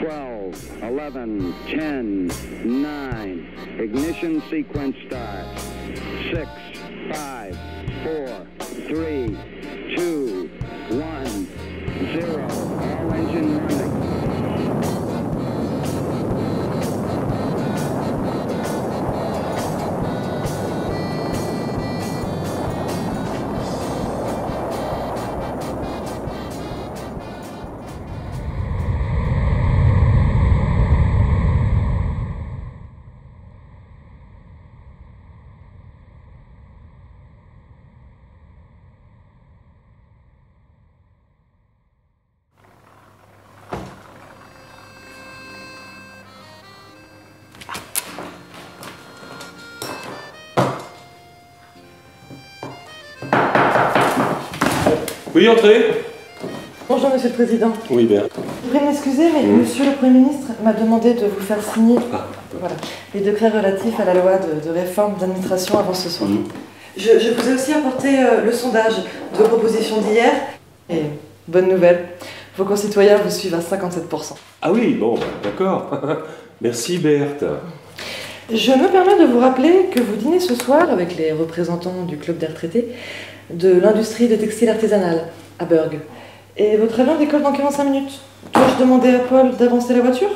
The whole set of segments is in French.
12, 11, 10, 9. Ignition sequence start. 6, 5, 4, 3, 2, 1, 0. All engine running. Oui, entrez. Bonjour Monsieur le Président. Oui, bien. Je voudrais m'excuser, mais Monsieur le Premier ministre m'a demandé de vous faire signer voilà, les décrets relatifs à la loi de réforme d'administration avant ce soir. Je vous ai aussi apporté le sondage de vos propositions d'hier. Et bonne nouvelle, vos concitoyens vous suivent à 57%. Ah oui, bon, d'accord. Merci Berthe. Je me permets de vous rappeler que vous dînez ce soir avec les représentants du club des retraités de l'industrie de textile artisanale à Berg. Et votre avion décolle dans 45 minutes. Dois-je demander à Paul d'avancer la voiture ?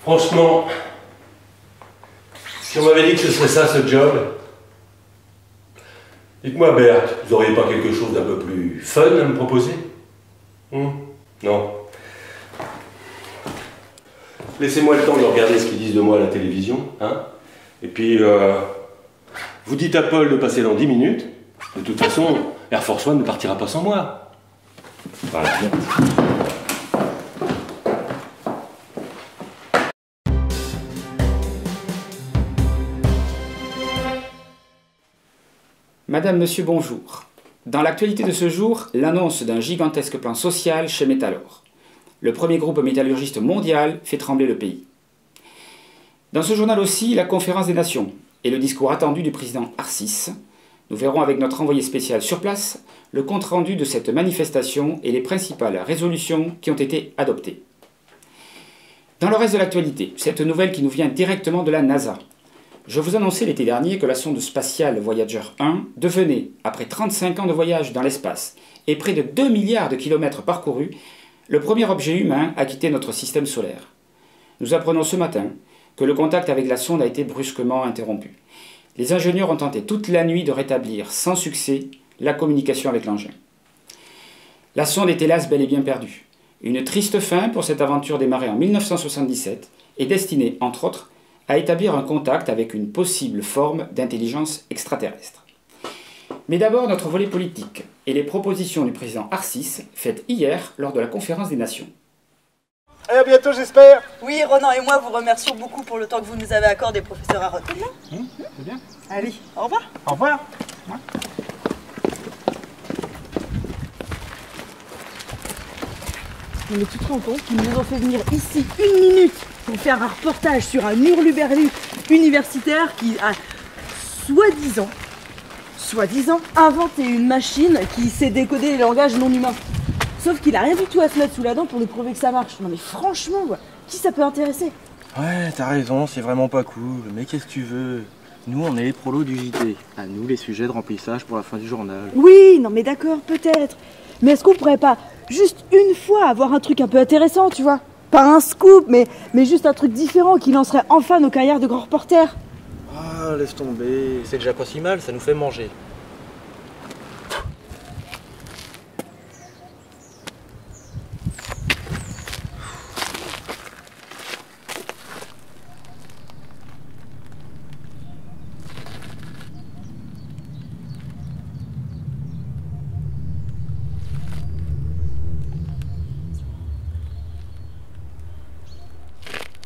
Franchement, si on m'avait dit que ce serait ça, ce job... Dites-moi, Berthe, vous auriez pas quelque chose d'un peu plus fun à me proposer? Non. Laissez-moi le temps de regarder ce qu'ils disent de moi à la télévision, hein. Et puis, vous dites à Paul de passer dans 10 minutes. De toute façon, Air Force One ne partira pas sans moi. Voilà. Madame, Monsieur, bonjour. Dans l'actualité de ce jour, l'annonce d'un gigantesque plan social chez Metallor. Le premier groupe métallurgiste mondial fait trembler le pays. Dans ce journal aussi, la conférence des nations et le discours attendu du président Arcis. Nous verrons avec notre envoyé spécial sur place le compte-rendu de cette manifestation et les principales résolutions qui ont été adoptées. Dans le reste de l'actualité, cette nouvelle qui nous vient directement de la NASA. Je vous annonçais l'été dernier que la sonde spatiale Voyager 1 devenait, après 35 ans de voyage dans l'espace et près de 2 milliards de kilomètres parcourus, le premier objet humain à quitter notre système solaire. Nous apprenons ce matin que le contact avec la sonde a été brusquement interrompu. Les ingénieurs ont tenté toute la nuit de rétablir, sans succès, la communication avec l'engin. La sonde est hélas bel et bien perdue. Une triste fin pour cette aventure démarrée en 1977 et destinée, entre autres, à établir un contact avec une possible forme d'intelligence extraterrestre. Mais d'abord notre volet politique et les propositions du président Arcis faites hier lors de la conférence des nations. Et à bientôt j'espère. Oui, Ronan et moi vous remercions beaucoup pour le temps que vous nous avez accordé, professeur Harrod. C'est bien. Allez, au revoir. Au revoir. Mais tu te rends compte qu'ils nous ont fait venir ici 1 minute pour faire un reportage sur un hurluberlu universitaire qui a soi-disant, inventé une machine qui sait décoder les langages non humains. Sauf qu'il a rien du tout à se mettre sous la dent pour nous prouver que ça marche. Non mais franchement, qui ça peut intéresser? Ouais, t'as raison, c'est vraiment pas cool. Mais qu'est-ce que tu veux? Nous, on est les prolos du JT. À nous, les sujets de remplissage pour la fin du journal. Oui, non mais d'accord, peut-être. Mais est-ce qu'on pourrait pas, juste une fois, avoir un truc un peu intéressant, tu vois? Pas un scoop, mais juste un truc différent qui lancerait enfin nos carrières de grands reporters. Ah, laisse tomber. C'est déjà pas si mal, ça nous fait manger.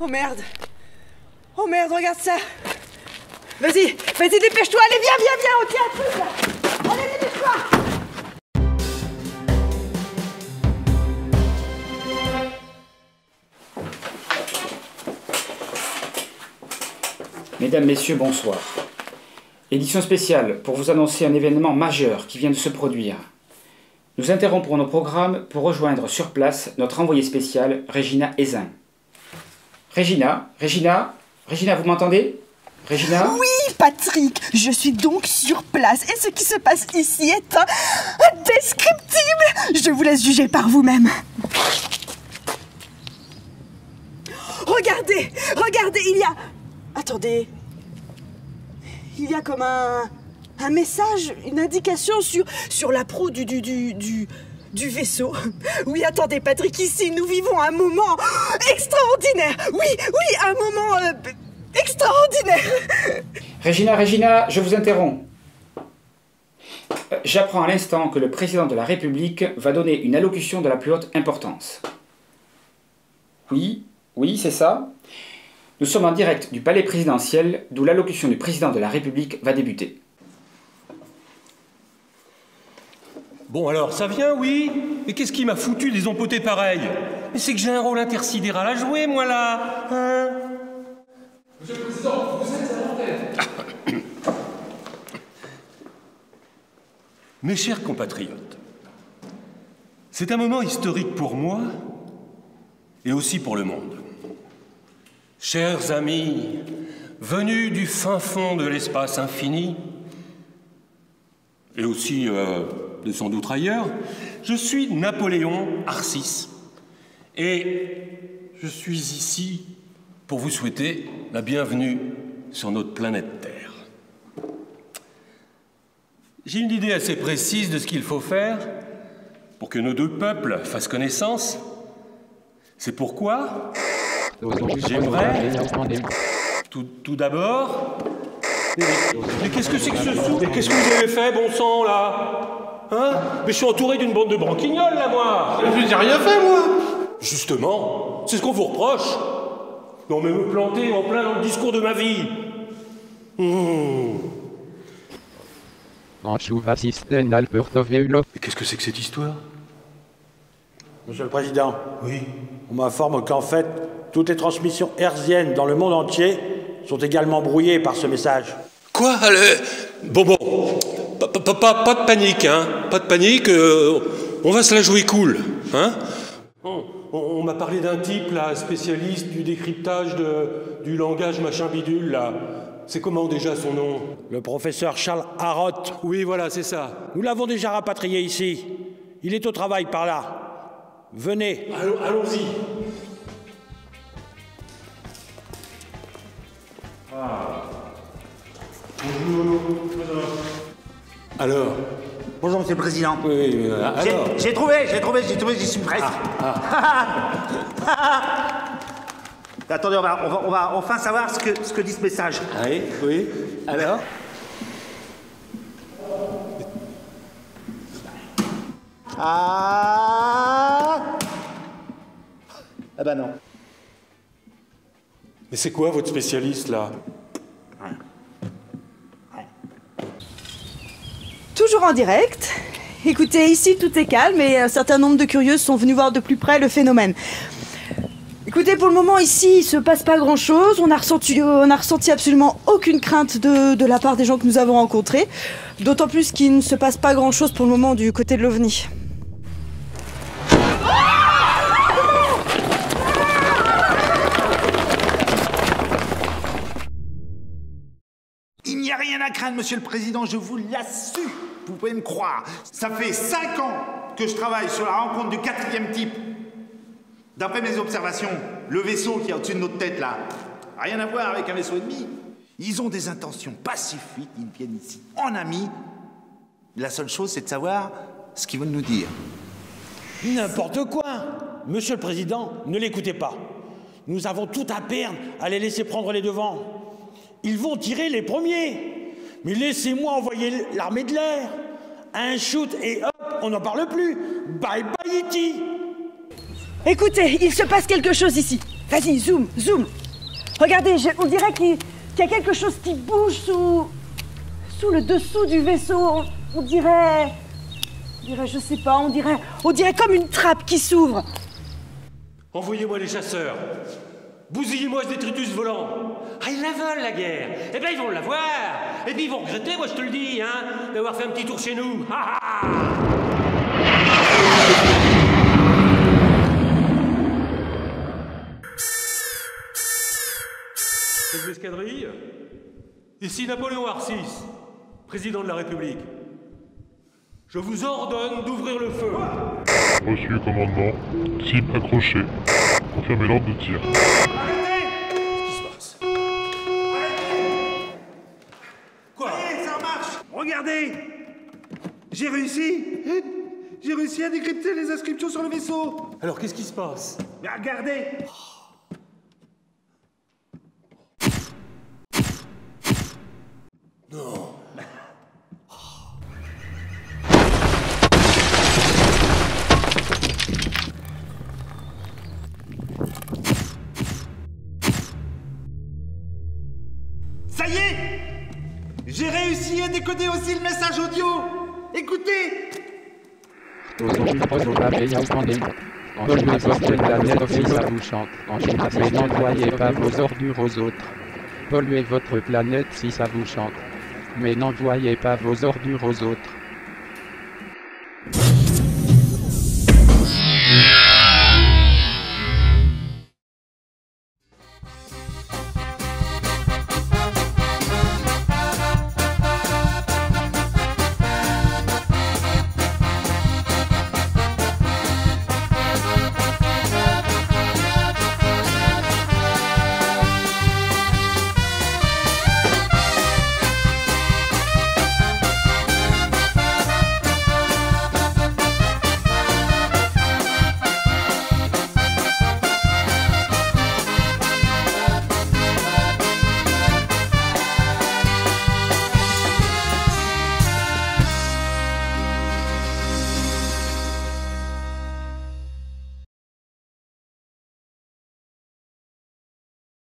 Oh merde! Oh merde, regarde ça! Vas-y, dépêche-toi, allez, viens, on tient un truc là! Allez, dépêche-toi! Mesdames, Messieurs, bonsoir. Édition spéciale pour vous annoncer un événement majeur qui vient de se produire. Nous interrompons nos programmes pour rejoindre sur place notre envoyée spéciale, Régina Ezin. Régina, vous m'entendez? Régina? Oui, Patrick, je suis donc sur place et ce qui se passe ici est indescriptible. Je vous laisse juger par vous-même. Regardez, il y a... Attendez. Il y a comme un message, une indication sur la proue du vaisseau. Oui, attendez, Patrick, ici, nous vivons un moment extraordinaire. Oui, un moment extraordinaire. Régina, je vous interromps. J'apprends à l'instant que le président de la République va donner une allocution de la plus haute importance. Oui, c'est ça. Nous sommes en direct du palais présidentiel, d'où l'allocution du président de la République va débuter. Bon alors, ça vient, oui. Et qu'est-ce qui m'a foutu des empotés pareils? Mais c'est que j'ai un rôle intersidéral à jouer, moi, là. Hein? Monsieur le Président, vous êtes à l'antenne. Mes chers compatriotes, c'est un moment historique pour moi et aussi pour le monde. Chers amis, venus du fin fond de l'espace infini, et aussi de sans doute ailleurs, je suis Napoléon Arcis, et je suis ici pour vous souhaiter la bienvenue sur notre planète Terre. J'ai une idée assez précise de ce qu'il faut faire pour que nos deux peuples fassent connaissance. C'est pourquoi j'aimerais, tout d'abord... Mais qu'est-ce que c'est que ce sou? Mais qu'est-ce que vous avez fait, bon sang, là? Hein? Mais je suis entouré d'une bande de branquignoles, là, moi. J'ai rien fait, moi. Justement, c'est ce qu'on vous reproche. Non, mais me planter en plein dans le discours de ma vie. Mais qu'est-ce que c'est que cette histoire? Monsieur le Président, Oui. on m'informe qu'en fait, toutes les transmissions hertziennes dans le monde entier sont également brouillées par ce message. Quoi? Bon, pas de panique, hein. Pas de panique, on va se la jouer cool, hein. On m'a parlé d'un type, là, spécialiste du décryptage du langage machin bidule, là. C'est comment déjà son nom? Le professeur Charles Harrott. Oui, voilà, c'est ça. Nous l'avons déjà rapatrié ici. Il est au travail par là. Venez. Allons-y. Bonjour. Alors? Bonjour, Monsieur le Président. Oui, alors? J'ai trouvé, j'y suis presque. Attendez, on va enfin savoir ce que dit ce message. Oui, alors? Ah ben non. Mais c'est quoi votre spécialiste, là? Toujours en direct. Écoutez, ici tout est calme et un certain nombre de curieuses sont venues voir de plus près le phénomène. Écoutez, pour le moment ici, il se passe pas grand-chose. On a ressenti absolument aucune crainte de la part des gens que nous avons rencontrés. D'autant plus qu'il ne se passe pas grand-chose pour le moment du côté de l'OVNI. Il n'y a rien à craindre, Monsieur le Président, je vous l'assure. Vous pouvez me croire. Ça fait 5 ans que je travaille sur la rencontre du 4e type. D'après mes observations, le vaisseau qui est au-dessus de notre tête, là, rien à voir avec un vaisseau ennemi. Ils ont des intentions pacifiques, ils viennent ici en amis. La seule chose, c'est de savoir ce qu'ils veulent nous dire. N'importe quoi. Monsieur le Président, ne l'écoutez pas. Nous avons tout à perdre à les laisser prendre les devants. Ils vont tirer les premiers. Mais laissez-moi envoyer l'armée de l'air. Un shoot et hop, on n'en parle plus. Bye bye E.T. Écoutez, il se passe quelque chose ici. Vas-y, zoom. Regardez, on dirait qu'il y a quelque chose qui bouge sous le dessous du vaisseau. On dirait, je sais pas, on dirait comme une trappe qui s'ouvre. Envoyez-moi les chasseurs. Bousillez-moi ce détritus volant. Ah, ils la veulent, la guerre. Eh ben, ils vont l'avoir. Et puis, ils vont regretter, moi, je te le dis, hein, d'avoir fait un petit tour chez nous. Ha ha. Chef d'escadrille, ici Napoléon VI, président de la République. Je vous ordonne d'ouvrir le feu. Reçu, commandement. Cible accrochée. Confirmez l'ordre de tir. Arrêtez! Qu'est-ce qui se passe? Arrêtez! Quoi? Allez, ça marche! Regardez! J'ai réussi! J'ai réussi à décrypter les inscriptions sur le vaisseau! Alors, qu'est-ce qui se passe? Mais regardez! Non. Ça y est! J'ai réussi à décoder aussi le message audio! Écoutez! Polluez votre planète si ça vous chante. Mais n'envoyez pas vos ordures aux autres. Polluez votre planète si ça vous chante. Mais n'envoyez pas vos ordures aux autres.